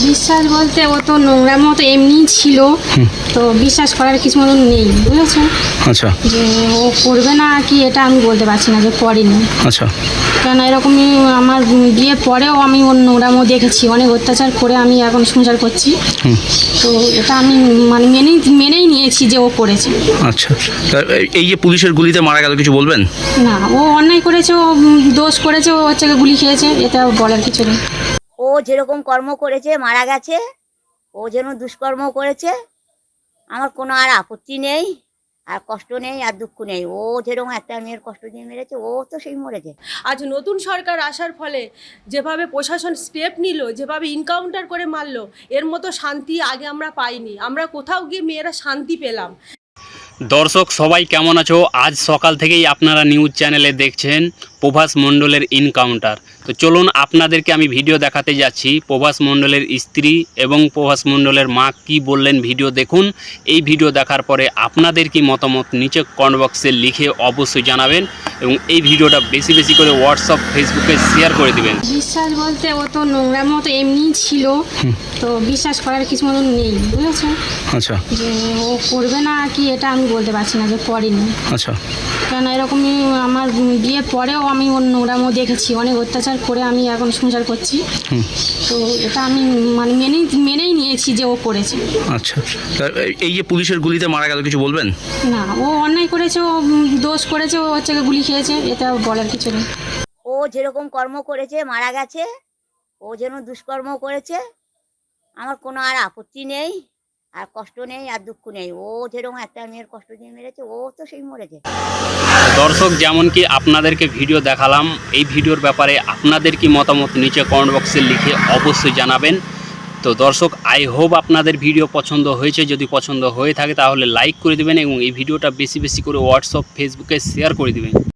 বিশ্বাস বলতে ও তো নোংরার মতো এমনিই ছিল, তো বিশ্বাস করার কিছু মতন নেই, বুঝেছো? আচ্ছা যে ও করবে না কি এটা আমি বলতে পারছি না যে করেনি। আচ্ছা। কেন এরকমই আমার বিয়ের পরেও আমি ওর নোংরামও দেখেছি, অনেক অত্যাচার করে আমি এখন সংসার করছি। তো এটা আমি মানে মেনেই নিয়েছি যে ও করেছে। আচ্ছা, তা এই যে পুলিশের গুলিতে মারা গেল, কিছু বলবেন? না, ও অন্যায় করেছে, ও দোষ করেছে, ও হচ্ছে গুলি খেয়েছে, এটা বলার কিছু নেই। ও যেরকম কর্ম করেছে মারা গেছে, ও যেন দুষ্কর্ম করেছে, আমার কোনো আর আপত্তি নেই, আর কষ্ট নেই, আর দুঃখ নেই। ও যেরকম একটা মেয়ের কষ্ট দিয়ে মেরেছে, ও তো সেই মরেছে। আজ নতুন সরকার আসার ফলে যেভাবে প্রশাসন স্টেপ নিল, যেভাবে ইনকাউন্টার করে মারলো, এর মতো শান্তি আগে আমরা পাইনি। আমরা কোথাও গিয়ে মেয়েরা শান্তি পেলাম। দর্শক সবাই কেমন আছো? আজ সকাল থেকেই আপনারা নিউজ চ্যানেলে দেখছেন প্রভাস মণ্ডলের ইনকাউন্টার। তো চলুন আপনাদেরকে আমি ভিডিও দেখাতে যাচ্ছি। প্রভাস মণ্ডলের স্ত্রী এবং প্রভাস মণ্ডলের মা কি বললেন ভিডিও দেখুন। এই ভিডিও দেখার পরে আপনাদের কি মতামত নিচে কমেন্ট বক্সে লিখে অবশ্যই জানাবেন, এবং এই ভিডিওটা বেশি বেশি করে হোয়াটসঅ্যাপ ফেসবুকে শেয়ার করে দিবেন। বিশ্বাস বলতে ও তো নোংরার মতো এমনিই ছিল, তো বিশ্বাস করার কিছু মতন নেই, বুঝেছো? আচ্ছা যে ও করবে না কি এটা আমি বলতে পারছি না যে করেনি। আচ্ছা। কেন এরকমই আমার বিয়ের পরেও আমি ওর নোংরামও দেখেছি, অনেক অত্যাচার করে আমি এখন সংসার করছি। তো এটা আমি মানে মেনেই নিয়েছি যে ও করেছে। আচ্ছা, তা এই যে পুলিশের গুলিতে মারা গেল, কিছু বলবেন? না, ও অন্যায় করেছে, ও দোষ করেছে, ও হচ্ছে গুলি খেয়েছে, এটা বলার কিছু নেই। ও যেরকম কর্ম করেছে মারা গেছে, ও যেন দুষ্কর্ম করেছে, আমার কোনো আর আপত্তি নেই, আর কষ্ট নেই, আর দুঃখ নেই। ও যেরকম একটা মেয়ের কষ্ট দিয়ে মেরেছে, ও তো সেই মরেছে। দর্শক যেমন কি আপনাদেরকে ভিডিও দেখালাম, এই ভিডিওর ব্যাপারে আপনাদের কি মতামত নিচে কমেন্ট বক্সে লিখে অবশ্যই জানাবেন। তো দর্শক আই হোপ আপনাদের ভিডিও পছন্দ হয়েছে। যদি পছন্দ হয়ে থাকে তাহলে লাইক করে দিবেন এবং এই ভিডিওটা বেশি বেশি করে হোয়াটসঅ্যাপ ফেসবুকে শেয়ার করে দিবেন।